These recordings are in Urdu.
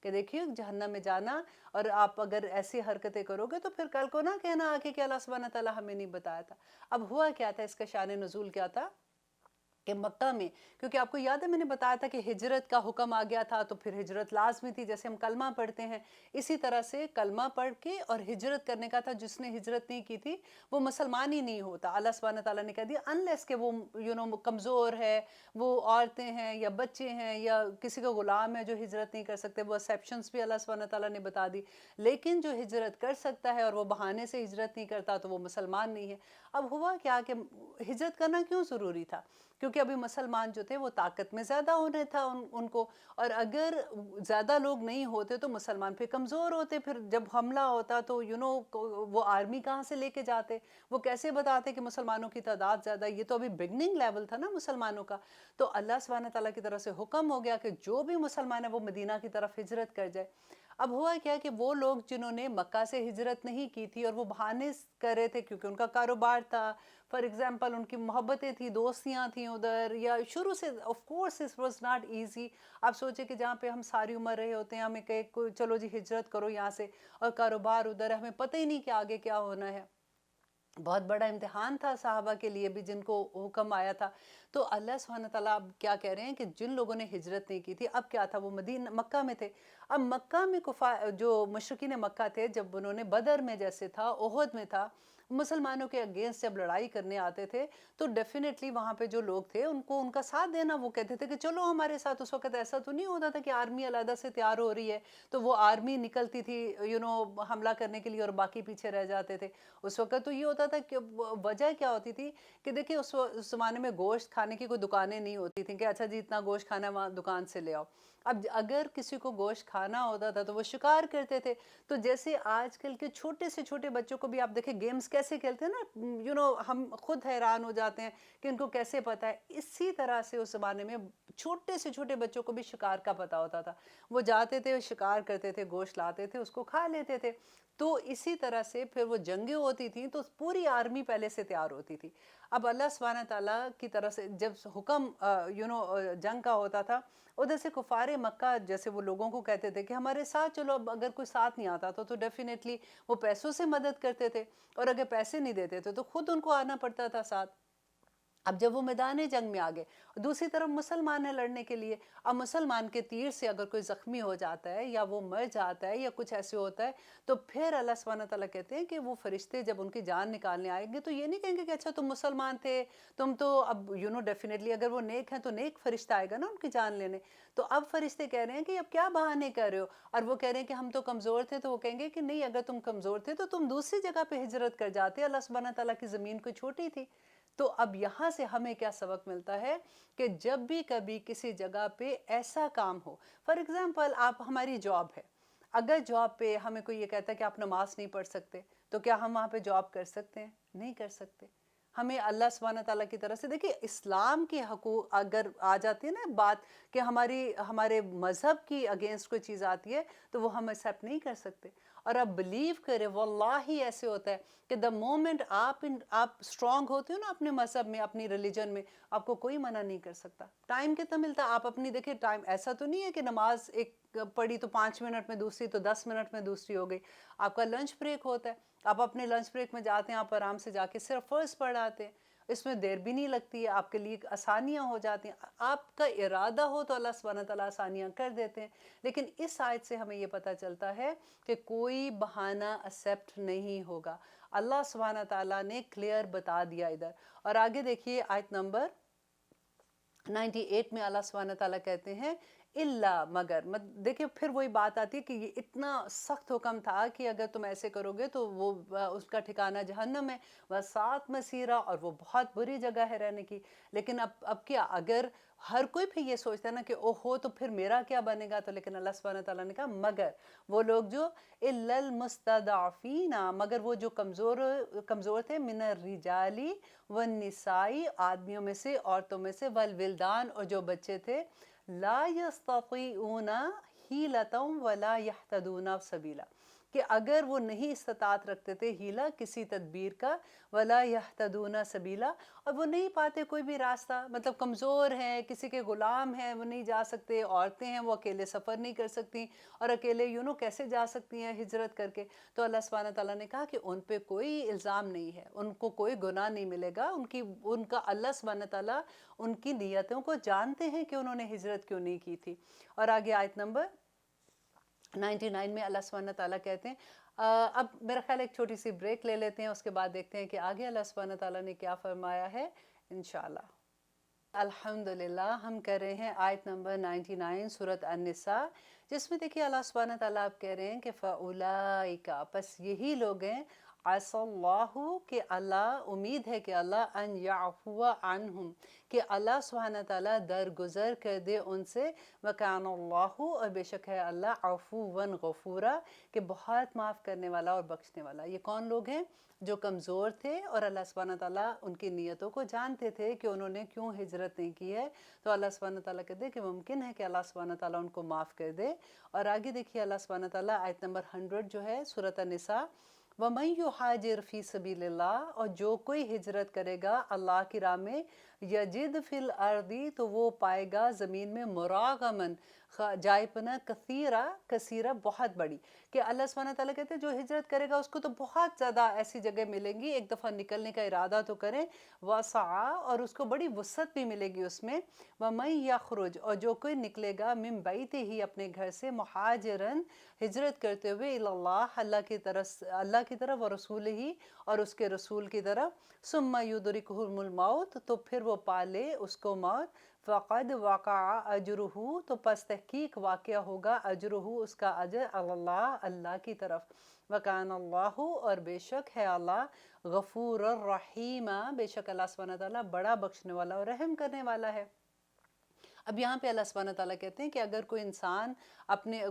کہ دیکھیے جہنم میں جانا، اور آپ اگر ایسی حرکتیں کرو گے تو پھر کل کو نہ کہنا آکے کہ اللہ سبحانہ تعالیٰ ہمیں نہیں بتایا تھا۔ اب ہوا کیا تھا، اس کا شان نزول کیا تھا کہ مکہ میں، کیونکہ آپ کو یاد ہے میں نے بتایا تھا کہ ہجرت کا حکم آ گیا تھا، تو پھر ہجرت لازمی تھی، جیسے ہم کلمہ پڑھتے ہیں اسی طرح سے کلمہ پڑھ کے اور ہجرت کرنے کا تھا۔ جس نے ہجرت نہیں کی تھی وہ مسلمان ہی نہیں ہوتا، اللہ سبحانہ تعالیٰ نے کہہ دیا انلیس کہ وہ کمزور ہے، وہ عورتیں ہیں یا بچے ہیں یا کسی کا غلام ہے جو ہجرت نہیں کر سکتے، وہ ایکسیپشنز بھی اللہ سبحانہ تعالیٰ نے بتا دی۔ لیکن جو ہجرت کر سکتا ہے اور وہ بہانے سے ہجرت نہیں کرتا تو وہ مسلمان نہیں ہے۔ اب ہوا کیا کہ ہجرت کرنا کیوں ضروری تھا؟ کیونکہ ابھی مسلمان جو تھے وہ طاقت میں زیادہ ہونے تھا ان کو، اور اگر زیادہ لوگ نہیں ہوتے تو مسلمان پھر کمزور ہوتے، پھر جب حملہ ہوتا تو وہ آرمی کہاں سے لے کے جاتے، وہ کیسے بتاتے کہ مسلمانوں کی تعداد زیادہ، یہ تو ابھی بگننگ لیول تھا نا مسلمانوں کا۔ تو اللہ سبحانہ تعالیٰ کی طرف سے حکم ہو گیا کہ جو بھی مسلمان ہے وہ مدینہ کی طرف ہجرت کر جائے۔ اب ہوا کیا کہ وہ لوگ جنہوں نے مکہ سے ہجرت نہیں کی تھی اور وہ بہانے کر رہے تھے کیونکہ ان کا کاروبار تھا، فار ایگزامپل ان کی محبتیں تھیں، دوستیاں تھیں ادھر، یا شروع سے of course it was not easy. آپ سوچیں کہ جہاں پہ ہم ساری عمر رہے ہوتے ہیں، ہمیں کہ چلو جی ہجرت کرو یہاں سے، اور کاروبار ادھر ہے، ہمیں پتہ ہی نہیں کہ آگے کیا ہونا ہے۔ بہت بڑا امتحان تھا صحابہ کے لیے بھی جن کو حکم آیا تھا۔ تو اللہ سبحانہ تعالیٰ اب کیا کہہ رہے ہیں کہ جن لوگوں نے ہجرت نہیں کی تھی، اب کیا تھا، وہ مکہ میں تھے۔ اب مکہ میں جو مشرکین مکہ تھے، جب انہوں نے بدر میں جیسے تھا، احد میں تھا، مسلمانوں کے اگینسٹ جب لڑائی کرنے آتے تھے تو ڈیفینیٹلی وہاں پہ جو لوگ تھے ان کو ان کا ساتھ دینا، وہ کہتے تھے کہ چلو ہمارے ساتھ۔ اس وقت ایسا تو نہیں ہوتا تھا کہ آرمی علیحدہ سے تیار ہو رہی ہے تو وہ آرمی نکلتی تھی حملہ کرنے کے لیے اور باقی پیچھے رہ جاتے تھے۔ اس وقت تو یہ ہوتا تھا کہ وجہ کیا ہوتی تھی کہ دیکھیں اس زمانے میں گوشت کھانے کی کوئی دکانیں نہیں ہوتی تھیں کہ اچھا جی اتنا گوشت کھانا ہے وہاں دکان سے لے آؤ۔ اب اگر کسی کو گوشت کھانا ہوتا تھا تو وہ شکار کرتے تھے۔ تو جیسے آج کل کے چھوٹے سے چھوٹے بچوں کو بھی آپ دیکھیں گیمز کیسے کھیلتے ہیں نا، ہم خود حیران ہو جاتے ہیں کہ ان کو کیسے پتہ ہے۔ اسی طرح سے اس زمانے میں چھوٹے سے چھوٹے بچوں کو بھی شکار کا پتہ ہوتا تھا، وہ جاتے تھے شکار کرتے تھے، گوشت لاتے تھے، اس کو کھا لیتے تھے۔ تو اسی طرح سے پھر وہ جنگیں ہوتی تھیں تو پوری آرمی پہلے سے تیار ہوتی تھی۔ اب اللہ سبحانہ تعالیٰ کی طرف سے جب حکم جنگ کا ہوتا تھا، ادھر سے کفار مکہ جیسے وہ لوگوں کو کہتے تھے کہ ہمارے ساتھ چلو۔ اب اگر کوئی ساتھ نہیں آتا تو ڈیفینیٹلی وہ پیسوں سے مدد کرتے تھے، اور اگر پیسے نہیں دیتے تھے تو خود ان کو آنا پڑتا تھا ساتھ۔ اب جب وہ میدان جنگ میں آگے، دوسری طرف مسلمان ہیں لڑنے کے لیے، اب مسلمان کے تیر سے اگر کوئی زخمی ہو جاتا ہے یا وہ مر جاتا ہے یا کچھ ایسے ہوتا ہے تو پھر اللہ سبحانہ تعالیٰ کہتے ہیں کہ وہ فرشتے جب ان کی جان نکالنے آئیں گے تو یہ نہیں کہیں گے کہ اچھا تم مسلمان تھے، تم تو اب ڈیفینیٹلی اگر وہ نیک ہیں تو نیک فرشتہ آئے گا نا ان کی جان لینے۔ تو اب فرشتے کہہ رہے ہیں کہ اب کیا بہانے کر رہے ہو، اور وہ کہہ رہے ہیں کہ ہم تو کمزور تھے، تو وہ کہیں گے کہ نہیں، اگر تم کمزور تھے تو تم دوسری جگہ پہ ہجرت کر جاتے، اللہ سبحانہ تعالیٰ کی زمین کوئی چھوٹی تھی۔ تو اب یہاں سے ہمیں کیا سبق ملتا ہے کہ جب بھی کبھی کسی جگہ پہ ایسا کام ہو، فار ایگزامپل آپ ہماری جاب ہے، اگر جاب پہ ہمیں کوئی یہ کہتا ہے کہ آپ نماز نہیں پڑھ سکتے تو کیا ہم وہاں پہ جاب کر سکتے ہیں؟ نہیں کر سکتے۔ ہمیں اللہ سبحانہ تعالیٰ کی طرف سے دیکھیں اسلام کے حقوق اگر آ جاتی ہے نا بات کہ ہمارے مذہب کی اگینسٹ کوئی چیز آتی ہے تو وہ ہم ایکسیپٹ نہیں کر سکتے۔ اور آپ بلیو کریں واللہ ایسے ہوتا ہے کہ دا مومنٹ آپ اسٹرانگ ہوتے ہو نا اپنے مذہب میں، اپنی ریلیجن میں، آپ کو کوئی منع نہیں کر سکتا۔ ٹائم کتنا ملتا ہے آپ اپنی دیکھیں، ٹائم ایسا تو نہیں ہے کہ نماز ایک پڑھی تو 5 منٹ میں دوسری، تو 10 منٹ میں دوسری ہو گئی۔ آپ کا لنچ بریک ہوتا ہے، آپ اپنے لنچ بریک میں جاتے ہیں، آپ آرام سے جا کے صرف فرض پڑھ آتے ہیں، اس میں دیر بھی نہیں لگتی ہے، آپ کے لیے آسانیاں ہو جاتی ہیں۔ آپ کا ارادہ ہو تو اللہ سبحانہ تعالیٰ آسانیاں کر دیتے ہیں۔ لیکن اس آیت سے ہمیں یہ پتہ چلتا ہے کہ کوئی بہانہ ایکسیپٹ نہیں ہوگا، اللہ سبحانہ تعالیٰ نے کلیئر بتا دیا ادھر۔ اور آگے دیکھیے آیت نمبر 98 میں اللہ سبحانہ تعالیٰ کہتے ہیں اللہ مگر، دیکھیں پھر وہی بات آتی ہے کہ یہ اتنا سخت حکم تھا کہ اگر تم ایسے کرو گے تو وہ اس کا ٹھکانہ جہنم ہے، وَسَاءَتْ مَصِیرًا، اور وہ بہت بری جگہ ہے رہنے کی۔ لیکن اب کیا، اگر ہر کوئی پھر یہ سوچتا ہے نا کہ او ہو تو پھر میرا کیا بنے گا، تو لیکن اللہ سبحانہ تعالیٰ نے کہا مگر وہ لوگ جو إِلَّا الْمُسْتَضْعَفِينَ، مگر وہ جو کمزور تھے، من الرجال والنساء، آدمیوں میں سے، عورتوں میں سے، والولدان، اور جو بچے تھے، لا يستطيعون حیلة ولا يهتدون سبیلا، کہ اگر وہ نہیں استطاعت رکھتے تھے ہیلا کسی تدبیر کا، ولا یہتدون سبیلا، اور وہ نہیں پاتے کوئی بھی راستہ، مطلب کمزور ہیں، کسی کے غلام ہیں، وہ نہیں جا سکتے، عورتیں ہیں وہ اکیلے سفر نہیں کر سکتی، اور اکیلے کیسے جا سکتی ہیں ہجرت کر کے؟ تو اللہ سبحانہ تعالیٰ نے کہا کہ ان پہ کوئی الزام نہیں ہے، ان کو کوئی گناہ نہیں ملے گا، ان کا اللہ سبحانہ تعالیٰ ان کی نیتوں کو جانتے ہیں کہ انہوں نے ہجرت کیوں نہیں کی تھی۔ اور آگے آیت نمبر 99 میں اللہ سبحانہ تعالیٰ کہتے ہیں، اب میرا خیال ایک چھوٹی سی بریک لے لیتے ہیں، اس کے بعد دیکھتے ہیں کہ آگے اللہ سبحانہ تعالیٰ نے کیا فرمایا ہے انشاءاللہ۔ الحمدللہ ہم کر رہے ہیں آیت نمبر 99 سورۃ النساء، جس میں دیکھیے اللہ سبحانہ تعالیٰ آپ کہہ رہے ہیں کہ فَأُولَئِكَ، پس یہی لوگ ہیں، عَسَى اللَّهُ، کہ اللہ امید ہے کہ اللہ ان یعفو عنہم، کہ اللہ سبحانہ تعالیٰ درگزر کر دے ان سے، وَكَانَ اللَّهُ، اور بے شک ہے اللہ، عفواً غفورا، کہ بہت معاف کرنے والا اور بخشنے والا۔ یہ کون لوگ ہیں؟ جو کمزور تھے اور اللہ سبحانہ تعالیٰ ان کی نیتوں کو جانتے تھے کہ انہوں نے کیوں ہجرت نہیں کی ہے، تو اللہ سبحانہ تعالیٰ کہتے ہیں کہ ممکن ہے کہ اللہ سبحانہ تعالیٰ ان کو معاف کر دے۔ اور آگے دیکھیے اللہ سبحانہ تعالیٰ آیت نمبر 100 جو ہے سورۃ النساء، وَمَن يُحَاجِرْ فِي سَبِيلِ اللَّهِ، اور جو کوئی ہجرت کرے گا اللہ کی راہ میں، یجد فی الارض، تو وہ پائے گا زمین میں، مراغمن، جائے پناہ، کثیرہ بہت بڑی، کہ اللہ سبحانہ تعالیٰ کہتے ہیں جو ہجرت کرے گا اس کو تو بہت زیادہ ایسی جگہ ملیں گی، ایک دفعہ نکلنے کا ارادہ تو کریں، وسعا، اور اس کو بڑی وسعت بھی ملے گی اس میں، وَمَن یخرج، اور جو کوئی نکلے گا، من بیتہ، ہی اپنے گھر سے، مہاجرن، ہجرت کرتے ہوئے، اللہ اللہ کی طرف، ورسولہ ہی، اور اس کے رسول کی طرف، ثم یدرکہ الموت، تو پھر وہ پالے اس کو موت، فقد وقع اجرہ، تو پس تحقیق واقع ہوگا اجرہ، اس کا اجر، اللہ کی طرف، وکان اللہ، اور بے شک ہے اللہ، غفور الرحیم، بے شک اللہ سبحانہ تعالیٰ بڑا بخشنے والا اور رحم کرنے والا ہے۔ اب یہاں پہ اللہ سبحانہ تعالیٰ کہتے ہیں کہ اگر کوئی انسان،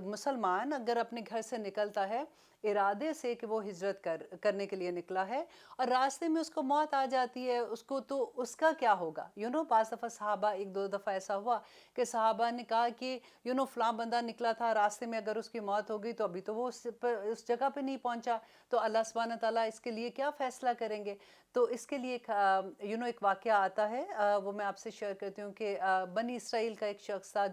مسلمان اگر اپنے گھر سے نکلتا ہے ارادے سے کہ وہ ہجرت کرنے کے لیے نکلا ہے، اور راستے میں اس کو موت آ جاتی ہے، اس کو تو اس کا کیا ہوگا؟ بعض دفعہ صحابہ، ایک دو دفعہ ایسا ہوا کہ صحابہ نے کہا کہ فلاں بندہ نکلا تھا، راستے میں اگر اس کی موت ہوگی تو ابھی تو وہ اس جگہ پہ نہیں پہنچا، تو اللہ سبحانہ تعالیٰ اس کے لیے کیا فیصلہ کریں گے؟ تو اس کے لیے ایک واقعہ آتا ہے، وہ میں آپ سے شیئر کرتی ہوں کہ بنی اسرائیل کا ایک شخص تھا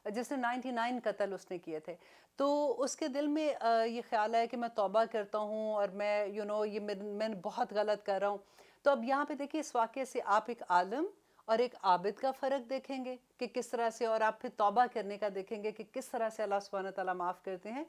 جس نے 99 قتل اس نے کیے تھے، تو اس کے دل میں یہ خیال ہے کہ میں توبہ کرتا ہوں اور میں بہت غلط کر رہا ہوں۔ تو اب یہاں پہ دیکھیے اس واقعے سے آپ ایک عالم اور ایک عابد کا فرق دیکھیں گے کہ کس طرح سے، اور آپ پھر توبہ کرنے کا دیکھیں گے کہ کس طرح سے اللہ سبحانہ تعالیٰ معاف کرتے ہیں۔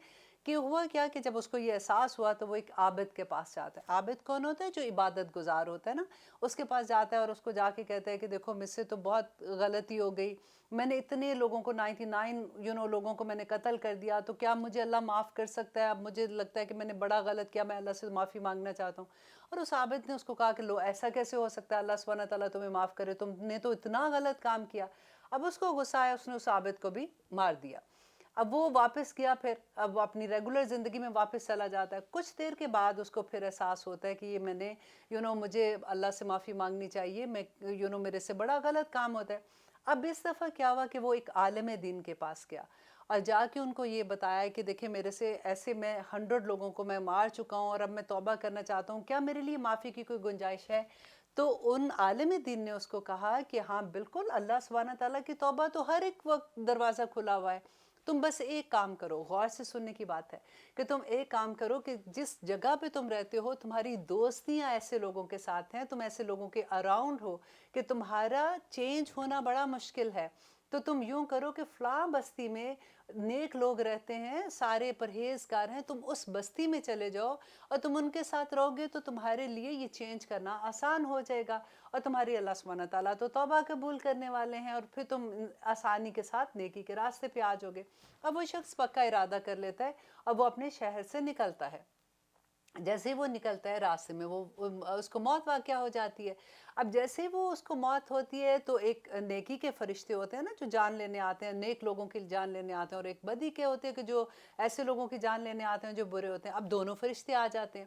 کہ ہوا کیا کہ جب اس کو یہ احساس ہوا تو وہ ایک عابد کے پاس جاتا ہے۔ عابد کون ہوتا ہے؟ جو عبادت گزار ہوتا ہے نا، اس کے پاس جاتا ہے اور اس کو جا کے کہتا ہے کہ دیکھو مجھ سے تو بہت غلطی ہو گئی، میں نے اتنے لوگوں کو 99 لوگوں کو میں نے قتل کر دیا، تو کیا مجھے اللہ معاف کر سکتا ہے؟ اب مجھے لگتا ہے کہ میں نے بڑا غلط کیا، میں اللہ سے معافی مانگنا چاہتا ہوں۔ اور اس عابد نے اس کو کہا کہ لو، ایسا کیسے ہو سکتا ہے، اللہ سبحانہ تعالیٰ تمہیں معاف کرے، تم نے تو اتنا غلط کام کیا۔ اب اس کو غصہ آیا، اس نے اس عابد کو بھی مار دیا۔ اب وہ واپس گیا، پھر اب وہ اپنی ریگولر زندگی میں واپس چلا جاتا ہے۔ کچھ دیر کے بعد اس کو پھر احساس ہوتا ہے کہ یہ میں نے مجھے اللہ سے معافی مانگنی چاہیے، میں میرے سے بڑا غلط کام ہوتا ہے۔ اب اس دفعہ کیا ہوا کہ وہ ایک عالم دین کے پاس گیا اور جا کے ان کو یہ بتایا کہ دیکھیں میرے سے ایسے میں 100 لوگوں کو میں مار چکا ہوں اور اب میں توبہ کرنا چاہتا ہوں، کیا میرے لیے معافی کی کوئی گنجائش ہے؟ تو ان عالم دین نے اس کو کہا کہ ہاں بالکل، اللہ سبحانہ تعالیٰ کی توبہ تو ہر ایک وقت دروازہ کھلا ہوا ہے، تم بس ایک کام کرو۔ غور سے سننے کی بات ہے کہ تم ایک کام کرو کہ جس جگہ پہ تم رہتے ہو، تمہاری دوستیاں ایسے لوگوں کے ساتھ ہیں، تم ایسے لوگوں کے اراؤنڈ ہو کہ تمہارا چینج ہونا بڑا مشکل ہے، تو تم یوں کرو کہ فلاں بستی میں نیک لوگ رہتے ہیں، سارے پرہیزگار ہیں، تم اس بستی میں چلے جاؤ اور تم ان کے ساتھ رہو گے تو تمہارے لیے یہ چینج کرنا آسان ہو جائے گا، اور تمہاری اللہ سبحانہ تعالیٰ تو توبہ قبول کرنے والے ہیں، اور پھر تم آسانی کے ساتھ نیکی کے راستے پہ آ جاؤ گے۔ اب وہ شخص پکا ارادہ کر لیتا ہے اور وہ اپنے شہر سے نکلتا ہے۔ جیسے وہ نکلتا ہے راستے میں اس کو موت واقع ہو جاتی ہے۔ اب جیسے وہ اس کو موت ہوتی ہے تو ایک نیکی کے فرشتے ہوتے ہیں نا جو جان لینے آتے ہیں، نیک لوگوں کی جان لینے آتے ہیں، اور ایک بدی کے ہوتے ہیں کہ جو ایسے لوگوں کی جان لینے آتے ہیں جو برے ہوتے ہیں۔ اب دونوں فرشتے آ جاتے ہیں۔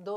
2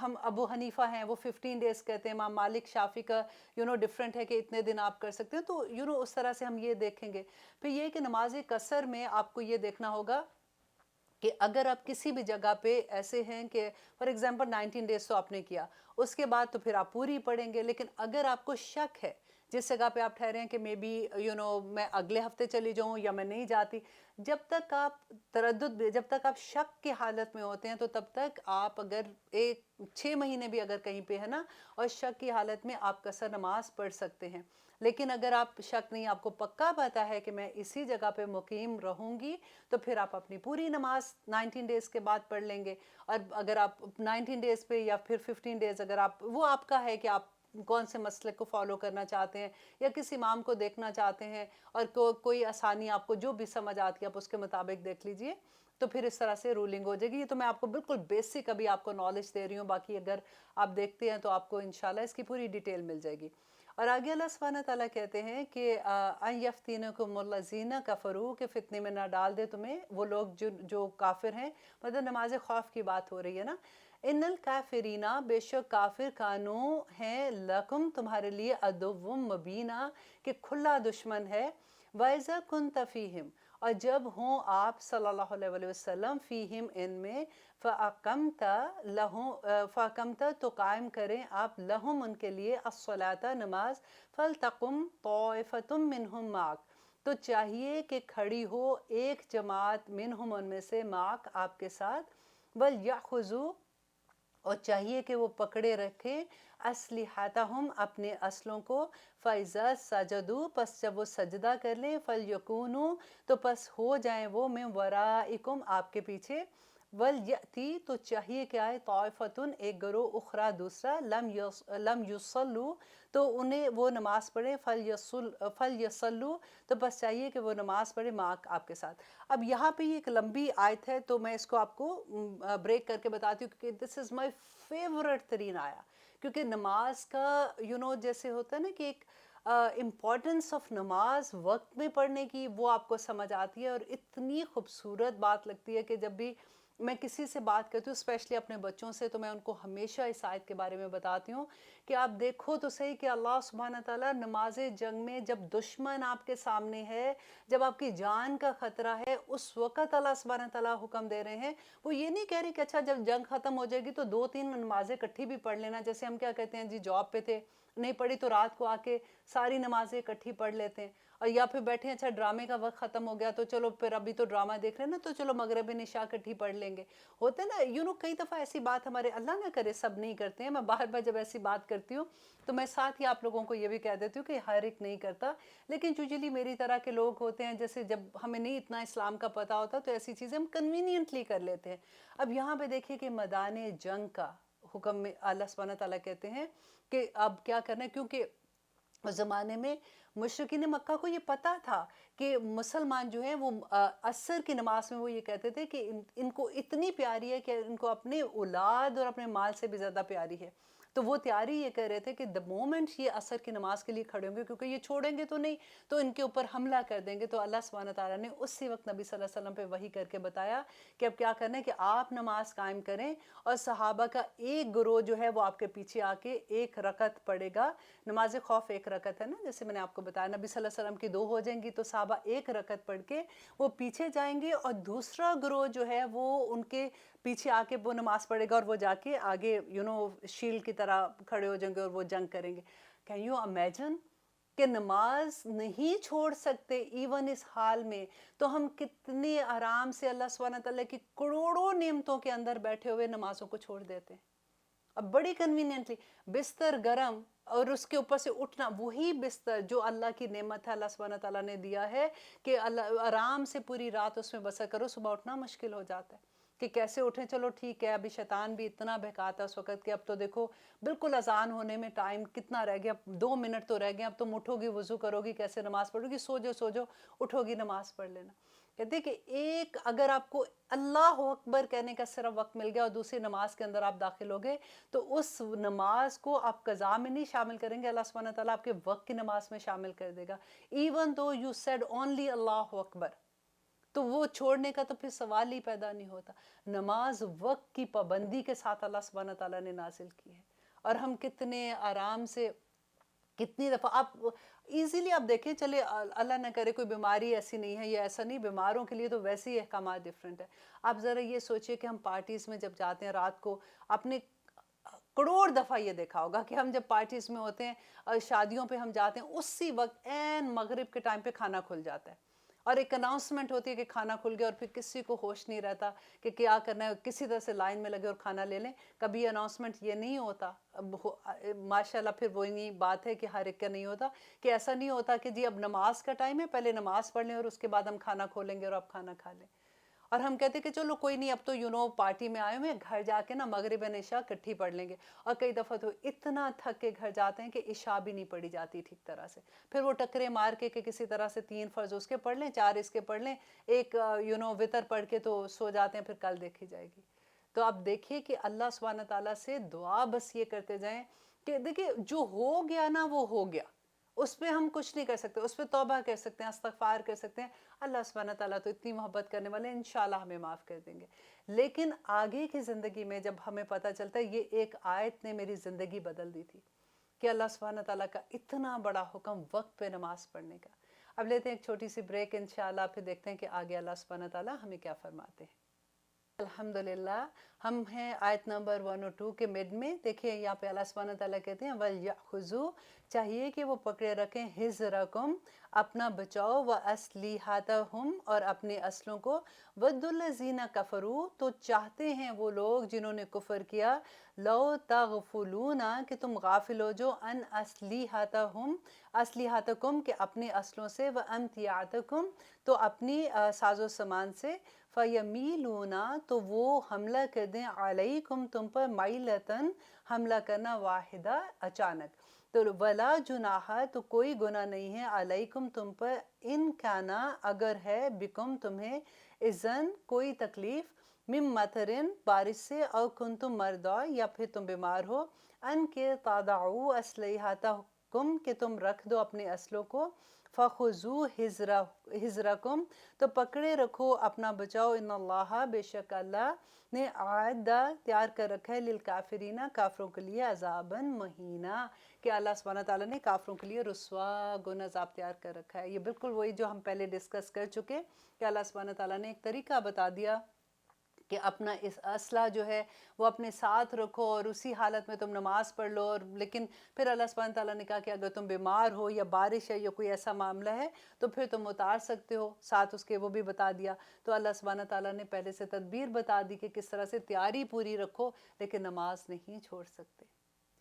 ہم ابو حنیفہ ہیں وہ 15 ڈیز کہتے ہیں، امام مالک شافی کا ڈفرینٹ ہے کہ اتنے دن آپ کر سکتے ہیں، تو اس طرح سے ہم یہ دیکھیں گے۔ پھر یہ کہ نماز قصر میں آپ کو یہ دیکھنا ہوگا کہ اگر آپ کسی بھی جگہ پہ ایسے ہیں کہ فار ایگزامپل 19 ڈیز تو آپ نے کیا، اس کے بعد تو پھر آپ پوری پڑھیں گے، لیکن اگر آپ کو شک ہے جس جگہ پہ آپ ٹھہرے ہیں کہ مے بی میں اگلے ہفتے چلی جاؤں یا میں نہیں جاتی، جب تک آپ جب تک آپ شک کی حالت میں ہوتے ہیں تو تب تک آپ اگر 6 مہینے بھی اگر کہیں پہ ہے نا اور شک کی حالت میں آپ قصر نماز پڑھ سکتے ہیں۔ لیکن اگر آپ شک نہیں، آپ کو پکا پتا ہے کہ میں اسی جگہ پہ مقیم رہوں گی، تو پھر آپ اپنی پوری نماز 19 ڈیز کے بعد پڑھ لیں گے۔ اور اگر آپ 19 ڈیز پہ یا پھر 15 ڈیز اگر وہ آپ کا ہے کہ آپ کون سے مسلک کو فالو کرنا چاہتے ہیں یا کس امام کو دیکھنا چاہتے ہیں، اور کوئی آسانی آپ کو جو بھی سمجھ آتی ہے آپ اس کے مطابق دیکھ لیجئے، تو پھر اس طرح سے رولنگ ہو جائے گی۔ یہ تو میں آپ کو بالکل بیسک ابھی آپ کو نالج دے رہی ہوں، باقی اگر آپ دیکھتے ہیں تو آپ کو انشاءاللہ اس کی پوری ڈیٹیل مل جائے گی۔ اور آگے اللہ سبحانہ تعالیٰ کہتے ہیں کہ ان یفتینکم الذین کفروا، کہ فتنے میں نہ ڈال دے تمہیں وہ لوگ جو کافر ہیں، مطلب نماز خوف کی بات ہو رہی ہے نا۔ ان الکافرین، بے شک کافر، کانو ہیں، لکم تمہارے لیے، عدو مبینہ، کہ کھلا دشمن ہے، وَإِذَا كُنْتَ فِيهِمْ، اور جب ہوں آپ صلی اللہ علیہ وسلم، فیہم ان میں، فَأَقَمْتَ تو قائم کریں آپ، لہم ان کے لیے، الصلاۃ نماز، فَلْتَقُمْ طَائِفَةٌ مِّنْهُمْ مَعَكَ، تو چاہیے کہ کھڑی ہو ایک جماعت، منہم ان میں سے، معک آپ کے ساتھ، وَلْيَأْخُذُوا، اور چاہیے کہ وہ پکڑے رکھیں، اسلحتہم اپنے اسلحوں کو، فَإِذَا سَجَدُوا، پس جب وہ سجدہ کر لیں، فَلْيَكُونُوا، تو پس ہو جائیں وہ، مِن وَرَائِكُمْ آپ کے پیچھے، وَلْيَأْتِي، تو چاہیے کہ آئے، طَائِفَةٌ ایک گروہ، اخرى دوسرا، لم يصلوا، تو انہیں وہ نماز پڑھے، فَلْيَصَلُّوا، تو بس چاہیے کہ وہ نماز پڑھے، معک آپ کے ساتھ۔ اب یہاں پہ یہ ایک لمبی آیت ہے تو میں اس کو آپ کو بریک کر کے بتاتی ہوں، کیونکہ دس از مائی فیورٹ ترین آیا، کیونکہ نماز کا جیسے ہوتا ہے نا کہ ایک امپورٹنس آف نماز وقت میں پڑھنے کی، وہ آپ کو سمجھ آتی ہے، اور اتنی خوبصورت بات لگتی ہے کہ جب بھی میں کسی سے بات کرتی ہوں، اسپیشلی اپنے بچوں سے، تو میں ان کو ہمیشہ اس آیت کے بارے میں بتاتی ہوں کہ آپ دیکھو تو صحیح کہ اللہ سبحانہ تعالیٰ نماز جنگ میں، جب دشمن آپ کے سامنے ہے، جب آپ کی جان کا خطرہ ہے، اس وقت اللہ سبحانہ تعالیٰ حکم دے رہے ہیں۔ وہ یہ نہیں کہہ رہی کہ اچھا جب جنگ ختم ہو جائے گی تو 2-3 نمازیں اکٹھی بھی پڑھ لینا، جیسے ہم کیا کہتے ہیں جی جاب پہ تھے، نہیں پڑھی تو رات کو آ کے ساری نمازیں اکٹھی پڑھ لیتے ہیں، اور یا پھر بیٹھے اچھا ڈرامے کا وقت ختم ہو گیا تو چلو پھر ابھی تو ڈرامہ دیکھ رہے ہیں نا، تو چلو مغرب عشاء اکٹھی پڑھ لیں گے، ہوتا ہے نا کئی دفعہ ایسی بات ہمارے، اللہ نہ کرے سب نہیں کرتے ہیں، میں بار بار جب ایسی بات کرتی ہوں تو میں ساتھ ہی آپ لوگوں کو یہ بھی کہہ دیتی ہوں کہ ہر ایک نہیں کرتا، لیکن یوزلی میری طرح کے لوگ ہوتے ہیں، جیسے جب ہمیں نہیں اتنا اسلام کا پتہ ہوتا تو ایسی چیزیں ہم کنوینینٹلی کر لیتے ہیں۔ اب یہاں پہ دیکھیے کہ میدان جنگ کا حکم میں اللہ سبحانہ تعالیٰ کہتے ہیں کہ اب کیا کرنا ہے، کیونکہ اس زمانے میں مشرکین مکہ کو یہ پتہ تھا کہ مسلمان جو ہیں وہ عصر کی نماز میں وہ یہ کہتے تھے کہ ان کو اتنی پیاری ہے کہ ان کو اپنے اولاد اور اپنے مال سے بھی زیادہ پیاری ہے، تو وہ تیاری یہ کہہ رہے تھے کہ the moment یہ عصر کی نماز کے لیے کھڑے ہوں گے، کیونکہ یہ چھوڑیں گے تو نہیں، تو ان کے اوپر حملہ کر دیں گے، تو اللہ سبحانہ تعالیٰ نے اسی وقت نبی صلی اللہ علیہ وسلم پہ وحی کر کے بتایا کہ اب کیا کرنا ہے کہ آپ نماز قائم کریں، اور صحابہ کا ایک گروہ جو ہے وہ آپ کے پیچھے آ کے 1 رکعت پڑھے گا، نماز خوف 1 رکعت ہے نا، جیسے میں نے آپ کو بتایا نبی صلی اللہ علیہ وسلم کی 2 ہو جائیں گی تو صحابہ 1 رکعت پڑھ کے وہ پیچھے جائیں گے، اور دوسرا گروہ جو ہے وہ ان کے پیچھے آ کے وہ نماز پڑھے گا، اور وہ جا کے آگے شیلڈ کی طرح کھڑے ہو جائیں گے اور وہ جنگ کریں گے۔ کین یو امیجن کہ نماز نہیں چھوڑ سکتے ایون اس حال میں، تو ہم کتنے آرام سے اللہ سبحانہ تعالیٰ کی کروڑوں نعمتوں کے اندر بیٹھے ہوئے نمازوں کو چھوڑ دیتے ہیں۔ اب بڑی کنوینینٹلی بستر گرم اور اس کے اوپر سے اٹھنا، وہی بستر جو اللہ کی نعمت ہے، اللہ سبحانہ تعالیٰ نے دیا ہے کہ اللہ آرام سے پوری رات اس میں بسر کرو، صبح اٹھنا مشکل ہو جاتا ہے کہ کیسے اٹھیں، چلو ٹھیک ہے، ابھی شیطان بھی اتنا بہکاتا ہے اس وقت کہ اب تو دیکھو بالکل اذان ہونے میں ٹائم کتنا رہ گیا، اب 2 منٹ تو رہ گئے، اب تم اٹھو گی، وضو کرو گی، کیسے نماز پڑھو گی، سو جاؤ اٹھو گی نماز پڑھ لینا۔ کہتے ہیں کہ ایک اگر آپ کو اللہ اکبر کہنے کا صرف وقت مل گیا اور دوسری نماز کے اندر آپ داخل ہو گئے، تو اس نماز کو آپ قضا میں نہیں شامل کریں گے، اللہ سبحانہ تعالیٰ آپ کے وقت کی نماز میں شامل کر دے گا، even though you said only اللہ اکبر، تو وہ چھوڑنے کا تو پھر سوال ہی پیدا نہیں ہوتا۔ نماز وقت کی پابندی کے ساتھ اللہ سبحانہ تعالیٰ نے نازل کی ہے، اور ہم کتنے آرام سے کتنی دفعہ آپ ایزیلی آپ دیکھیں، چلے اللہ نہ کرے کوئی بیماری ایسی نہیں ہے، یہ ایسا نہیں، بیماروں کے لیے تو ویسے ہی احکامات ڈیفرنٹ ہے۔ آپ ذرا یہ سوچئے کہ ہم پارٹیز میں جب جاتے ہیں رات کو، اپنے کروڑ دفعہ یہ دیکھا ہوگا کہ ہم جب پارٹیز میں ہوتے ہیں، شادیوں پہ ہم جاتے ہیں، اسی وقت عین مغرب کے ٹائم پہ کھانا کھل جاتا ہے، اور ایک اناؤنسمنٹ ہوتی ہے کہ کھانا کھل گیا، اور پھر کسی کو ہوش نہیں رہتا کہ کیا کرنا ہے، کسی طرح سے لائن میں لگے اور کھانا لے لیں۔ کبھی اناؤنسمنٹ یہ نہیں ہوتا، ماشاءاللہ پھر وہ نہیں بات ہے کہ ہر ایک کا نہیں ہوتا، کہ ایسا نہیں ہوتا کہ جی اب نماز کا ٹائم ہے، پہلے نماز پڑھ لیں اور اس کے بعد ہم کھانا کھولیں گے اور آپ کھانا کھا لیں۔ اور ہم کہتے ہیں کہ چلو کوئی نہیں، اب تو پارٹی میں آئے ہوئے ہیں، گھر جا کے نا مغرب عشاء کٹھی پڑھ لیں گے، اور کئی دفعہ تو اتنا تھک کے گھر جاتے ہیں کہ عشاء بھی نہیں پڑھی جاتی ٹھیک طرح سے، پھر وہ ٹکرے مار کے کہ کسی طرح سے 3 فرض اس کے پڑھ لیں، 4 اس کے پڑھ لیں، ایک وطر پڑھ کے تو سو جاتے ہیں، پھر کل دیکھی جائے گی۔ تو آپ دیکھیے کہ اللہ سبحانہ تعالیٰ سے دعا بس یہ کرتے جائیں کہ دیکھیں جو ہو گیا نا وہ ہو گیا، اس پہ ہم کچھ نہیں کر سکتے، اس پہ توبہ کر سکتے ہیں، استغفار کر سکتے ہیں، اللہ سبحانہ تعالیٰ تو اتنی محبت کرنے والے ہیں، انشاءاللہ ہمیں معاف کر دیں گے۔ لیکن آگے کی زندگی میں جب ہمیں پتہ چلتا ہے یہ ایک آیت نے میری زندگی بدل دی تھی، کہ اللہ سبحانہ تعالیٰ کا اتنا بڑا حکم وقت پہ نماز پڑھنے کا۔ اب لیتے ہیں ایک چھوٹی سی بریک، انشاءاللہ پھر دیکھتے ہیں کہ آگے اللہ سبحانہ تعالیٰ ہمیں کیا فرماتے ہیں۔ الحمدللہ ہم ہیں آیت نمبر 102 کے مڈ میں۔ دیکھیں یہاں پہ اللہ سبحانہ تعالیٰ کہتے ہیں وَلْيَأْخُذُوا، چاہیے کہ وہ پکڑے رکھیں حِذْرَكُمْ، اپنا بچاؤ، وَأَسْلِحَتَهُمْ، اور اپنے اسلحوں کو، وَدُّ الَّذِينَ كَفَرُوا، تو چاہتے ہیں وہ لوگ جنہوں نے کفر کیا، لَوْ تَغْفُلُونَ، کہ تم غافل ہو جو، عَنْ أَسْلِحَتَكُمْ، کہ اپنے اسلحوں سے، وَأَمْتِعَتَكُمْ، تو اپنی ساز و سامان سے، فَيَمِيلُونَ، تو وہ حملہ کر دیں، عَلَيْكُمْ، تم پر، مَيْلَةً، حملہ کرنا، واحدہ، اچانک، تو وَلَا جُنَاحَ، تو کوئی گناہ نہیں ہے، عَلَيْكُمْ، تم پر، اِن كَانَ، اگر ہے، بِكُمْ، تمہیں، اذن، کوئی تکلیف، مِن مَطَرٍ، بارش سے، او کنتم مردہ، یا پھر تم بیمار ہو، ان کے تَضَعُوا أَسْلِحَتَكُمْ، کہ تم رکھ دو اپنے اسلحوں کو، فَخُذُوا حِذْرَكُمْ، تو پکڑے رکھو اپنا بچاؤ، ان اللہ، بے شک اللہ نے، اعد، تیار کر رکھا ہے، للکافرین، کافروں کے لیے، عذابًا مہینہ، کہ اللہ سبحانہ تعالیٰ نے کافروں کے لیے رسوا گن عذاب تیار کر رکھا ہے۔ یہ بالکل وہی جو ہم پہلے ڈسکس کر چکے، کہ اللہ سبحانہ تعالیٰ نے ایک طریقہ بتا دیا کہ اپنا اس اسلحہ جو ہے وہ اپنے ساتھ رکھو، اور اسی حالت میں تم نماز پڑھ لو، اور لیکن پھر اللہ سبحانہ تعالیٰ نے کہا کہ اگر تم بیمار ہو یا بارش ہے یا کوئی ایسا معاملہ ہے تو پھر تم اتار سکتے ہو، ساتھ اس کے وہ بھی بتا دیا۔ تو اللہ سبحانہ تعالیٰ نے پہلے سے تدبیر بتا دی کہ کس طرح سے تیاری پوری رکھو، لیکن نماز نہیں چھوڑ سکتے،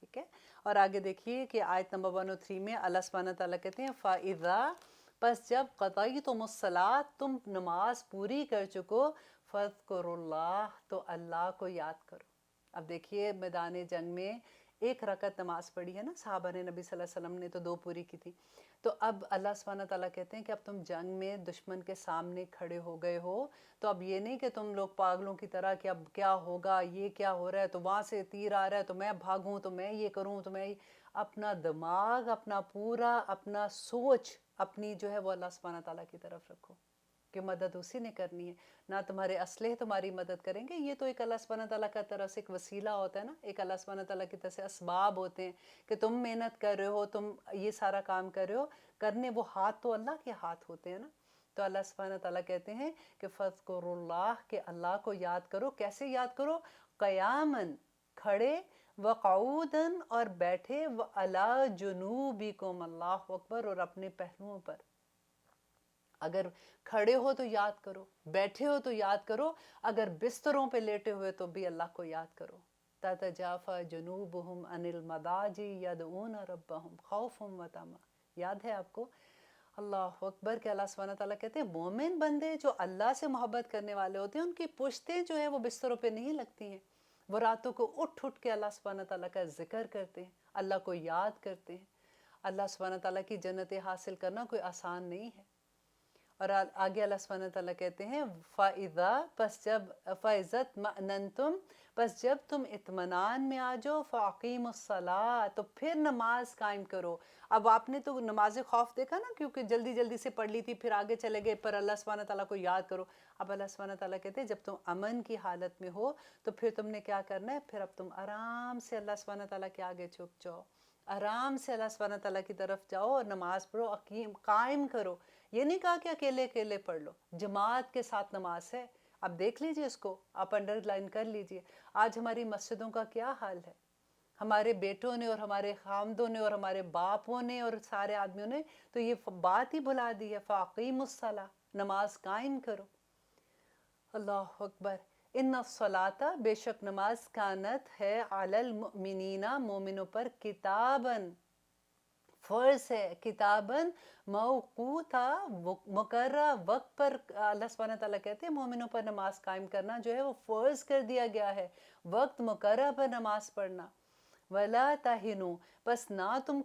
ٹھیک ہے۔ اور آگے دیکھیے کہ آیت نمبر 103 میں اللہ سبحانہ تعالیٰ کہتے ہیں فَإِذَا، پس جب قَضَيْتُمُ الصَّلَاةَ، تم نماز پوری کر چکو، فَاذْكُرُوا اللَّهَ، تو اللہ کو یاد کرو۔ اب دیکھیے میدان جنگ میں ایک رکعت نماز پڑھی ہے نا صحابہ نے، نبی صلی اللہ علیہ وسلم نے تو 2 پوری کی تھی۔ تو اب اللہ سبحانہ تعالیٰ کہتے ہیں کہ اب تم جنگ میں دشمن کے سامنے کھڑے ہو گئے ہو، تو اب یہ نہیں کہ تم لوگ پاگلوں کی طرح کہ اب کیا ہوگا، یہ کیا ہو رہا ہے، تو وہاں سے تیر آ رہا ہے تو میں بھاگوں، تو میں یہ کروں، تو میں اپنا دماغ، اپنا پورا، اپنا سوچ، اپنی جو ہے وہ اللہ سبحانہ تعالیٰ کی طرف رکھو، کہ مدد اسی نے کرنی ہے، نہ تمہارے اسلحے تمہاری مدد کریں گے، یہ تو ایک اللہ سبحانہ تعالیٰ کا طرف سے ایک وسیلہ ہوتا ہے نا، ایک اللہ سبحانہ تعالیٰ کی طرف سے اسباب ہوتے ہیں کہ تم محنت کر رہے ہو، تم یہ سارا کام کر رہے ہو، کرنے وہ ہاتھ تو اللہ کے ہاتھ ہوتے ہیں نا۔ تو اللہ سبحانہ تعالیٰ کہتے ہیں کہ فَاذْكُرُوا اللَّهَ، کہ اللہ کو یاد کرو، کیسے یاد کرو، قیاماً، کھڑے، وقعوداً، اور بیٹھے، وعلی جنوبکم، اللہ اکبر، اور اپنے پہلوؤں پر۔ اگر کھڑے ہو تو یاد کرو، بیٹھے ہو تو یاد کرو، اگر بستروں پہ لیٹے ہوئے تو بھی اللہ کو یاد کرو۔ تَتَجَافَى جُنُوبُهُمْ عَنِ الْمَضَاجِعِ يَدْعُونَ رَبَّهُمْ خَوْفًا وَطَمَعًا، یاد ہے آپ کو؟ اللہ اکبر، کہ اللہ سبحانہ تعالیٰ کہتے ہیں مومن بندے جو اللہ سے محبت کرنے والے ہوتے ہیں، ان کی پشتیں جو ہیں وہ بستروں پہ نہیں لگتی ہیں، وہ راتوں کو اٹھ اٹھ کے اللہ سبحانہ تعالیٰ کا ذکر کرتے ہیں، اللہ کو یاد کرتے ہیں۔ اللہ سبحانہ تعالیٰ کی جنت حاصل کرنا کوئی آسان نہیں ہے۔ اور آگے اللہ سبحانہ تعالیٰ کہتے ہیں فَإِذَا پس جب فَإِذَا اطْمَأْنَنْتُمْ پس جب تم اطمینان میں آ جاؤ فَأَقِیمُوا الصَّلَاةَ تو پھر نماز قائم کرو. اب آپ نے تو نماز خوف دیکھا نا، کیونکہ جلدی جلدی سے پڑھ لی تھی، پھر آگے چلے گئے، پر اللہ سبحانہ تعالیٰ کو یاد کرو. اب اللہ سبحانہ تعالیٰ کہتے ہیں جب تم امن کی حالت میں ہو تو پھر تم نے کیا کرنا ہے، پھر اب تم آرام سے اللہ سبحانہ تعالیٰ کے آگے جھک جاؤ، آرام سے اللہ سبحانہ تعالیٰ کی طرف جاؤ اور نماز پڑھو، قائم کرو. یہ نہیں کہا کہ اکیلے اکیلے پڑھ لو، جماعت کے ساتھ نماز ہے. اب دیکھ لیجئے اس کو، آپ انڈر لائن کر لیجئے. آج ہماری مسجدوں کا کیا حال ہے، ہمارے بیٹوں نے اور ہمارے خامدوں نے اور ہمارے باپوں نے اور سارے آدمیوں نے تو یہ بات ہی بھلا دی ہے، فَأَقِیمُوا الصَّلَاةَ نماز قائم کرو. اللہ اکبر. ان الصلاۃ بے شک نماز کانت ہے علی المؤمنین مومنوں پر کتاباً فرض ہے، کتاباً موقوتا مقررہ وقت پر. اللہ سبحانہ تعالیٰ کہتے ہیں مومنوں پر نماز قائم کرنا جو ہے وہ فرض کر دیا گیا ہے، وقت مقررہ پر نماز پڑھنا. وَلَا تَهِنُوا پس نہ تم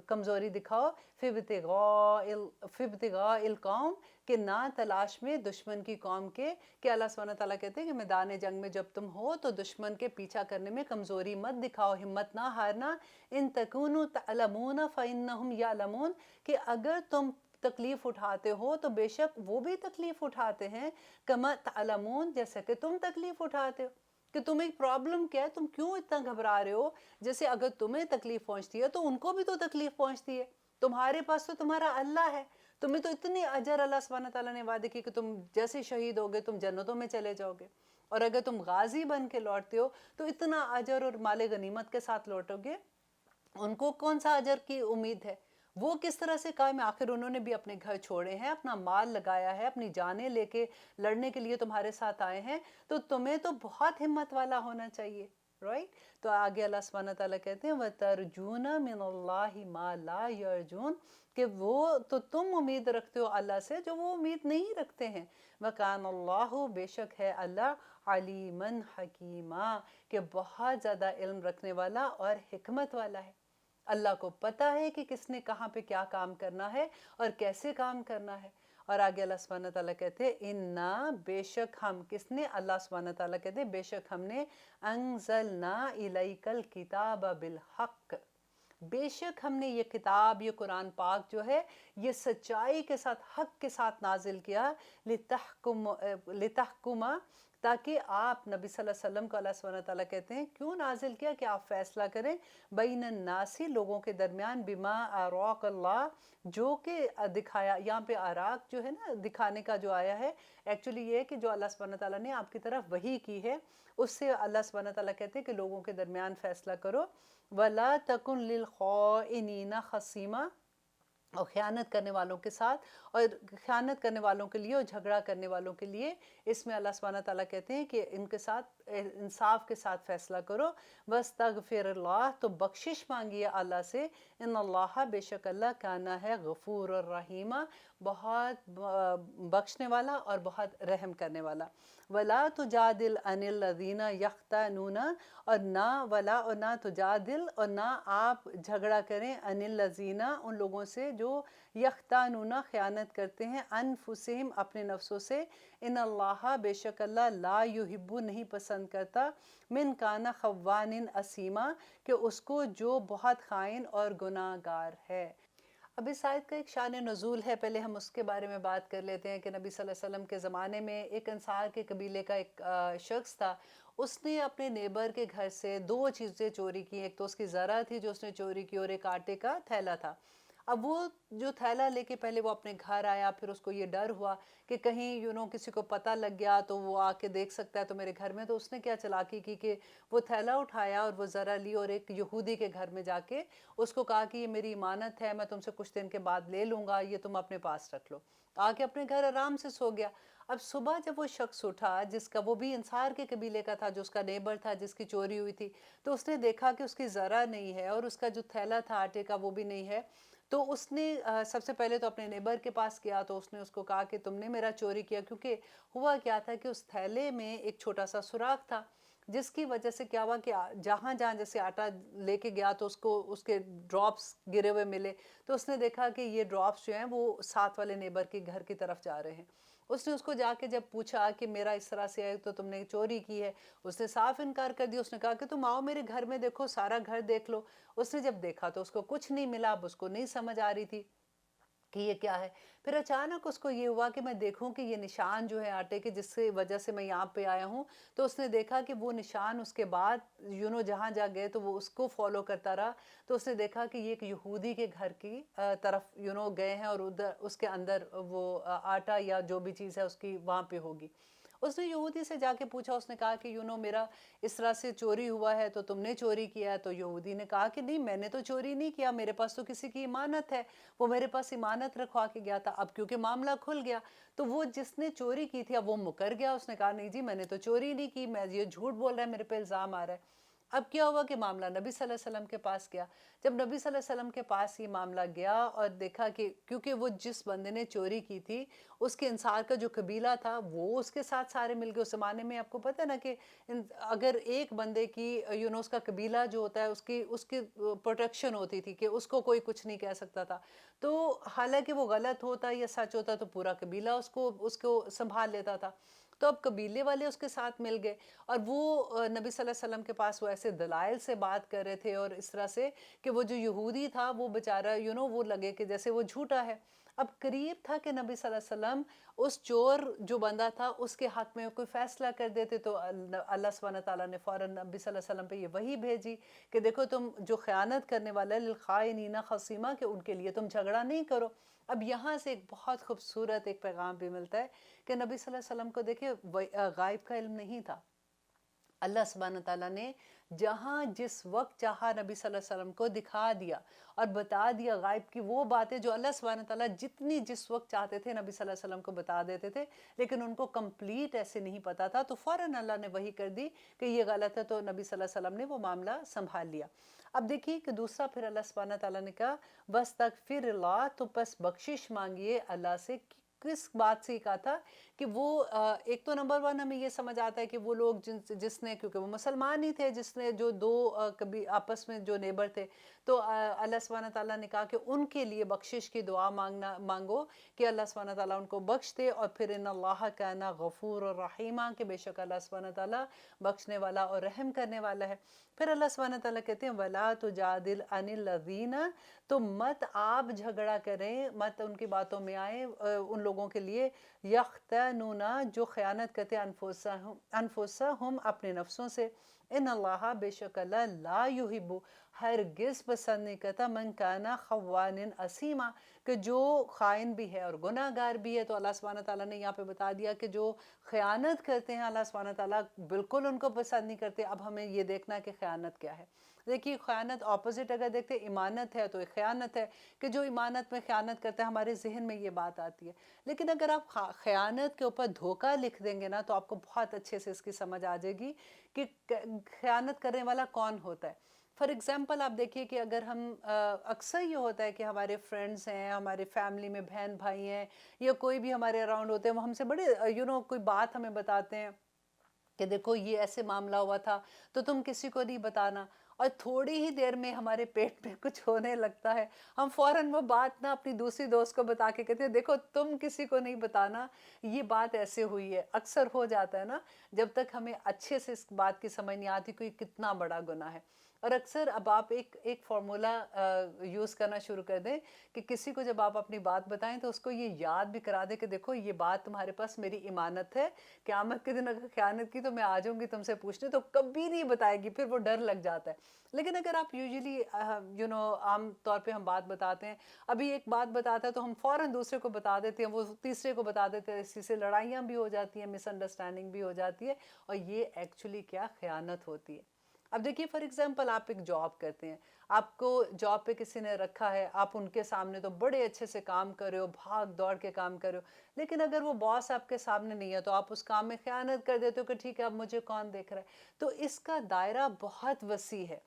کمزوری دکھاؤ فِي ابْتِغَاءِ الْقَوْمِ کہ نہ تلاش میں دشمن کی قوم کے. کہ اللہ سبحانہ تعالیٰ کہتے ہیں کہ میدان جنگ میں جب تم ہو تو دشمن کے پیچھا کرنے میں کمزوری مت دکھاؤ، ہمت نہ ہارنا. ان تکونوا تعلمون فإنہم یعلمون کہ اگر تم تکلیف اٹھاتے ہو تو بے شک وہ بھی تکلیف اٹھاتے ہیں. کما تعلمون جیسا کہ تم تکلیف اٹھاتے ہو. کہ تمہیں پرابلم کیا ہے، تم کیوں اتنا گھبرا رہے ہو؟ جیسے اگر تمہیں تکلیف پہنچتی ہے تو ان کو بھی تو تکلیف پہنچتی ہے. تمہارے پاس تو تمہارا اللہ ہے، تمہیں تو اتنے اجر اللہ سبحانہ تعالیٰ نے وعدے کی کہ تم جیسے شہید ہوگے تم جنتوں میں چلے جاؤ گے، اور اگر تم غازی بن کے لوٹتے ہو تو اتنا اجر اور مال غنیمت کے ساتھ لوٹو گے. ان کو کون سا اجر کی امید ہے؟ وہ کس طرح سے قائم؟ آخر انہوں نے بھی اپنے گھر چھوڑے ہیں، اپنا مال لگایا ہے، اپنی جانیں لے کے لڑنے کے لیے تمہارے ساتھ آئے ہیں. تو تمہیں تو بہت ہمت والا ہونا چاہیے، رائٹ؟ تو آگے اللہ سبحانہ تعالیٰ کہتے ہیں وَتَرْجُونَ مِنَ اللَّهِ مَا لَا يَرْجُونَ کہ وہ تو تم امید رکھتے ہو اللہ سے جو وہ امید نہیں رکھتے ہیں. وَكَانَ اللَّهُ بے شک ہے اللہ عَلِيمًا حَكِيمًا کہ بہت زیادہ علم رکھنے والا اور حکمت والا ہے. اللہ کو پتہ ہے کہ کس نے کہاں پہ کیا کام کرنا ہے اور کیسے کام کرنا ہے. اور آگے اللہ سبحانہ تعالیٰ کہتے ہیں اِنَّا بے شک ہم، کس نے؟ اللہ سبحانہ تعالیٰ کہتے ہیں بے شک ہم نے انزلنا الیک الکتاب بالحق بے شک ہم نے یہ کتاب، یہ قرآن پاک جو ہے یہ سچائی کے ساتھ، حق کے ساتھ نازل کیا. لتحکم تاکہ آپ نبی صلی اللہ علیہ وسلم کو اللہ سبحانہ تعالیٰ کہتے ہیں کیوں نازل کیا کہ آپ فیصلہ کریں بین الناس لوگوں کے درمیان بما اراک اللہ جو کہ دکھایا. یہاں پہ اراک جو ہے نا دکھانے کا جو آیا ہے، ایکچولی یہ ہے کہ جو اللہ سبحانہ تعالیٰ نے آپ کی طرف وحی کی ہے اس سے اللہ سبحانہ تعالیٰ کہتے ہیں کہ لوگوں کے درمیان فیصلہ کرو. وَلَا تَكُنْ لِلْخَائِنِينَ خَصِيمًا اور خیانت کرنے والوں کے ساتھ، اور خیانت کرنے والوں کے لیے اور جھگڑا کرنے والوں کے لیے اس میں اللہ سبحانہ تعالیٰ کہتے ہیں کہ ان کے ساتھ انصاف کے ساتھ فیصلہ کرو. وَاسْتَغْفِرِ اللَّهِ تو بخشش مانگیے اللہ سے. ان اللہ بے شک اللہ کانا ہے غفور الرحیم بہت بخشنے والا اور بہت رحم کرنے والا. وَلَا تُجَادِلْ عَنِ الَّذِينَ يَخْتَانُونَ اور نہ ولا اور نہ تجادل اور نہ آپ جھگڑا کریں عن الذین ان لوگوں سے جو یختانون خیانت کرتے ہیں انفسہم اپنے نفسوں سے. ان اللہ بے شک اللہ لا یحب نہیں پسند کرتا من کان خوان اثیما کہ اس کو جو بہت خائن اور گناہ گار ہے. اب اس آیت کا ایک شان نزول ہے، پہلے ہم اس کے بارے میں بات کر لیتے ہیں کہ نبی صلی اللہ علیہ وسلم کے زمانے میں ایک انصار کے قبیلے کا ایک شخص تھا. اس نے اپنے نیبر کے گھر سے دو چیزیں چوری کی. ایک تو اس کی ذرہ تھی جو اس نے چوری کی اور ایک آٹے کا تھیلا تھا. اب وہ جو تھیلا لے کے پہلے وہ اپنے گھر آیا، پھر اس کو یہ ڈر ہوا کہ کہیں کسی کو پتہ لگ گیا تو وہ آ کے دیکھ سکتا ہے تو میرے گھر میں. تو اس نے کیا چالاکی کی کہ وہ تھیلا اٹھایا اور وہ ذرہ لی اور ایک یہودی کے گھر میں جا کے اس کو کہا کہ یہ میری امانت ہے، میں تم سے کچھ دن کے بعد لے لوں گا، یہ تم اپنے پاس رکھ لو. آ کے اپنے گھر آرام سے سو گیا. اب صبح جب وہ شخص اٹھا جس کا وہ بھی انصار کے قبیلے کا تھا، جو اس کا نیبر تھا جس کی چوری ہوئی تھی، تو اس نے دیکھا کہ اس کی ذرہ نہیں ہے اور اس کا جو تھیلا تھا آٹے کا وہ بھی نہیں ہے. تو اس نے سب سے پہلے تو اپنے نیبر کے پاس گیا تو اس نے اس کو کہا کہ تم نے میرا چوری کیا. کیونکہ ہوا کیا تھا کہ اس تھیلے میں ایک چھوٹا سا سوراخ تھا. جس کی وجہ سے کیا ہوا کہ جہاں جہاں جیسے آٹا لے کے گیا تو اس کو اس کے ڈراپس گرے ہوئے ملے، تو اس نے دیکھا کہ یہ ڈراپس جو ہیں وہ ساتھ والے نیبر کے گھر کی طرف جا رہے ہیں۔ اس نے اس کو جا کے جب پوچھا کہ میرا اس طرح سے ہے تو تم نے چوری کی ہے، اس نے صاف انکار کر دیا۔ اس نے کہا کہ تم آؤ میرے گھر میں دیکھو، سارا گھر دیکھ لو۔ اس نے جب دیکھا تو اس کو کچھ نہیں ملا، اب اس کو نہیں سمجھ آ رہی تھی کہ یہ کیا ہے۔ پھر اچانک اس کو یہ ہوا کہ میں دیکھوں کہ یہ نشان جو ہے آٹے کے جس سے وجہ سے میں یہاں پہ آیا ہوں، تو اس نے دیکھا کہ وہ نشان اس کے بعد جہاں جا گئے تو وہ اس کو فالو کرتا رہا۔ تو اس نے دیکھا کہ یہ ایک یہودی کے گھر کی طرف گئے ہیں اور ادھر اس کے اندر وہ آٹا یا جو بھی چیز ہے اس کی وہاں پہ ہوگی۔ اس نے یہودی سے جا کے پوچھا، اس نے کہا کہ میرا اس طرح سے چوری ہوا ہے تو تم نے چوری کیا ہے؟ تو یہودی نے کہا کہ نہیں، میں نے تو چوری نہیں کیا، میرے پاس تو کسی کی امانت ہے، وہ میرے پاس امانت رکھوا کے گیا تھا۔ اب کیونکہ معاملہ کھل گیا تو وہ جس نے چوری کی تھی اب وہ مکر گیا، اس نے کہا نہیں جی میں نے تو چوری نہیں کی، میں یہ جھوٹ بول رہا ہے، میرے پہ الزام آ رہا ہے۔ اب کیا ہوا کہ معاملہ نبی صلی اللہ علیہ وسلم کے پاس گیا۔ جب نبی صلی اللہ علیہ وسلم کے پاس یہ معاملہ گیا اور دیکھا کہ کیونکہ وہ جس بندے نے چوری کی تھی اس کے انصار کا جو قبیلہ تھا وہ اس کے ساتھ سارے مل گئے۔ اس زمانے میں آپ کو پتہ ہے نا کہ اگر ایک بندے کی اس کا قبیلہ جو ہوتا ہے اس کی پروٹیکشن ہوتی تھی کہ اس کو کوئی کچھ نہیں کہہ سکتا تھا، تو حالانکہ وہ غلط ہوتا یا سچ ہوتا تو پورا قبیلہ اس کو سنبھال لیتا تھا۔ تو اب قبیلے والے اس کے ساتھ مل گئے اور وہ نبی صلی اللہ علیہ وسلم کے پاس وہ ایسے دلائل سے بات کر رہے تھے اور اس طرح سے کہ وہ جو یہودی تھا وہ بیچارہ وہ لگے کہ جیسے وہ جھوٹا ہے۔ اب قریب تھا کہ نبی صلی اللہ علیہ وسلم اس چور جو بندہ تھا اس کے حق میں کوئی فیصلہ کر دیتے، تو اللہ سبحانہ تعالیٰ نے فوراً نبی صلی اللہ علیہ وسلم پہ یہ وحی بھیجی کہ دیکھو تم جو خیانت کرنے والا ہے للخائنین خصیمہ، کہ ان کے لیے تم جھگڑا نہیں کرو۔ اب یہاں سے ایک بہت خوبصورت ایک پیغام بھی ملتا ہے کہ نبی صلی اللہ علیہ وسلم کو دیکھیں غائب کا علم نہیں تھا۔ اللہ سبحانہ تعالیٰ نے جہاں جس وقت چاہا نبی صلی اللہ علیہ وسلم کو دکھا دیا اور بتا دیا غائب کی وہ باتیں جو اللہ سبحانہ تعالیٰ جس وقت چاہتے تھے نبی صلی اللہ علیہ وسلم کو بتا دیتے تھے، لیکن ان کو کمپلیٹ ایسے نہیں پتا تھا، تو فوراً اللہ نے وحی کر دی کہ یہ غلط ہے، تو نبی صلی اللہ علیہ وسلم نے وہ معاملہ سنبھال لیا۔ اب دیکھیے کہ دوسرا پھر اللہ سبحانہ تعالیٰ نے کہا وَاسْتَغْفِرِ اللَّهِ، تو پس بخشش مانگیے اللہ سے۔ کس بات سے کہا تھا کہ وہ ایک تو نمبر 1 ہمیں یہ سمجھ آتا ہے کہ وہ لوگ جس نے، کیونکہ وہ مسلمان ہی تھے، جس نے جو دو کبھی آپس میں جو نیبر تھے، تو اللہ سبحانہ تعالیٰ نے کہا کہ ان کے لیے بخشش کی دعا مانگو کہ اللہ سبحانہ تعالیٰ ان کو بخش دے، اور پھر ان اللہ کان غفور الرحیمہ، کہ بے شک اللہ سبحانہ تعالیٰ بخشنے والا اور رحم کرنے والا ہے۔ پھر اللہ سبحانہ تعالیٰ کہتے ہیں وَلَا تُجَادِلْ عَنِ الَّذِينَ، تو مت آپ جھگڑا کریں، مت ان کی باتوں میں آئیں ان لوگوں کے لیے یختانون، جو خیانت کرتے انفسہم اپنے نفسوں سے، ان اللہ بے شک اللہ لا یحب ہرگز پسند نہیں کرتا من کان خوان اثیما، کہ جو خائن بھی ہے اور گناہ گار بھی ہے۔ تو اللہ سبحانہ تعالیٰ نے یہاں پہ بتا دیا کہ جو خیانت کرتے ہیں اللہ سبحانہ تعالیٰ بالکل ان کو پسند نہیں کرتے۔ اب ہمیں یہ دیکھنا ہے کہ خیانت کیا ہے۔ دیکھیے خیانت اپوزٹ اگر دیکھتے امانت ہے تو ایک خیانت ہے کہ جو امانت میں خیانت کرتا ہے، ہمارے ذہن میں یہ بات آتی ہے۔ لیکن اگر آپ خیانت کے اوپر دھوکہ لکھ دیں گے نا تو آپ کو بہت اچھے سے اس کی سمجھ آ جائے گی کہ خیانت کرنے والا کون ہوتا ہے۔ فار ایگزامپل آپ دیکھیے کہ اگر ہم اکثر یہ ہوتا ہے کہ ہمارے فرینڈز ہیں، ہمارے فیملی میں بہن بھائی ہیں یا کوئی بھی ہمارے اراؤنڈ ہوتے ہیں، وہ ہم سے بڑے کوئی بات ہمیں بتاتے ہیں کہ دیکھو یہ ایسے معاملہ ہوا تھا تو تم کسی کو نہیں بتانا، اور تھوڑی ہی دیر میں ہمارے پیٹ میں کچھ ہونے لگتا ہے، ہم فوراً وہ بات نہ اپنی دوسری دوست کو بتا کے کہتے ہیں دیکھو تم کسی کو نہیں بتانا، یہ بات ایسے ہوئی ہے۔ اکثر ہو جاتا ہے نا، جب تک ہمیں اچھے سے اس بات کی سمجھ نہیں آتی کوئی کتنا بڑا گناہ ہے۔ اور اکثر اب آپ ایک فارمولا یوز کرنا شروع کر دیں کہ کسی کو جب آپ اپنی بات بتائیں تو اس کو یہ یاد بھی کرا دیں کہ دیکھو یہ بات تمہارے پاس میری امانت ہے، قیامت کے دن اگر خیانت کی تو میں آ جاؤں گی تم سے پوچھنے، تو کبھی نہیں بتائے گی، پھر وہ ڈر لگ جاتا ہے۔ لیکن اگر آپ یوزلی عام طور پہ ہم بات بتاتے ہیں، ابھی ایک بات بتاتا ہے تو ہم فوراً دوسرے کو بتا دیتے ہیں، وہ تیسرے کو بتا دیتے ہیں، اسی سے لڑائیاں بھی ہو جاتی ہیں، مس انڈرسٹینڈنگ بھی ہو جاتی ہے، اور یہ ایکچولی کیا خیانت ہوتی ہے۔ اب دیکھیے فار ایگزامپل آپ ایک جاب کرتے ہیں، آپ کو جاب پہ کسی نے رکھا ہے، آپ ان کے سامنے تو بڑے اچھے سے کام کر رہے ہو، بھاگ دوڑ کے کام کر رہے ہو، لیکن اگر وہ باس آپ کے سامنے نہیں ہے تو آپ اس کام میں خیانت کر دیتے ہو کہ ٹھیک ہے اب مجھے کون دیکھ رہا ہے۔ تو اس کا دائرہ بہت وسیع ہے۔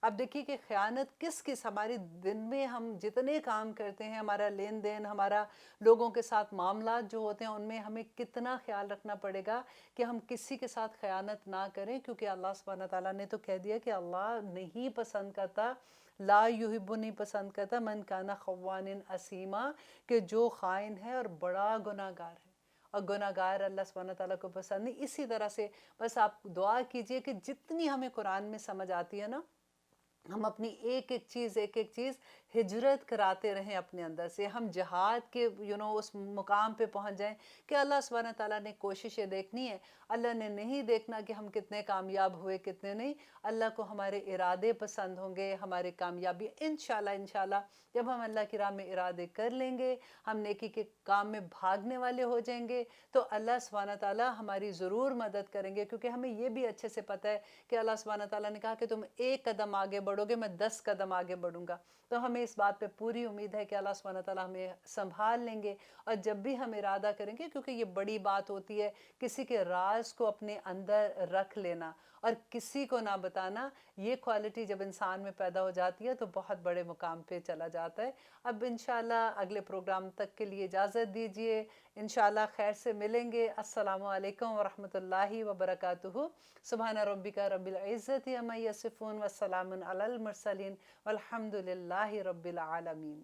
اب دیکھیے کہ خیانت کس ہمارے دن میں ہم جتنے کام کرتے ہیں، ہمارا لین دین، ہمارا لوگوں کے ساتھ معاملات جو ہوتے ہیں ان میں ہمیں کتنا خیال رکھنا پڑے گا کہ ہم کسی کے ساتھ خیانت نہ کریں، کیونکہ اللہ سبحانہ تعالیٰ نے تو کہہ دیا کہ اللہ نہیں پسند کرتا، لا یحب نہیں پسند کرتا من کانا خوان اسیما، کہ جو خائن ہے اور بڑا گناہ گار ہے، اور گناہ گار اللہ سبحانہ تعالیٰ کو پسند نہیں۔ اسی طرح سے بس آپ دعا کیجئے کہ جتنی ہمیں قرآن میں سمجھ آتی ہے نا، ہم اپنی ایک ایک چیز ہجرت کراتے رہیں اپنے اندر سے، ہم جہاد کے اس مقام پہ پہنچ جائیں کہ اللہ سبحانہ تعالیٰ نے کوششیں دیکھنی ہے، اللہ نے نہیں دیکھنا کہ ہم کتنے کامیاب ہوئے کتنے نہیں، اللہ کو ہمارے ارادے پسند ہوں گے، ہمارے کامیابی انشاءاللہ جب ہم اللہ کی راہ میں ارادے کر لیں گے، ہم نیکی کے کام میں بھاگنے والے ہو جائیں گے، تو اللہ سبحانہ تعالیٰ ہماری ضرور مدد کریں گے، کیونکہ ہمیں یہ بھی اچھے سے پتہ ہے کہ اللہ سبحانہ تعالیٰ نے کہا کہ تم ایک قدم آگے بڑھو گے، میں 10 قدم آگے بڑھوں گا، تو ہمیں اس بات پہ پوری امید ہے کہ اللہ سبحانہ تعالیٰ ہمیں سنبھال لیں گے، اور جب بھی ہم ارادہ کریں گے، کیونکہ یہ بڑی بات ہوتی ہے کسی کے راز کو اپنے اندر رکھ لینا اور کسی کو نہ بتانا، یہ کوالٹی جب انسان میں پیدا ہو جاتی ہے تو بہت بڑے مقام پہ چلا جاتا ہے۔ اب انشاءاللہ اگلے پروگرام تک کے لیے اجازت دیجئے، انشاءاللہ خیر سے ملیں گے۔ السلام علیکم ورحمۃ اللہ وبرکاتہ۔ سبحان ربک رب العزت عما یصفون وسلام علی المرسلین والحمد للہ رب العالمین۔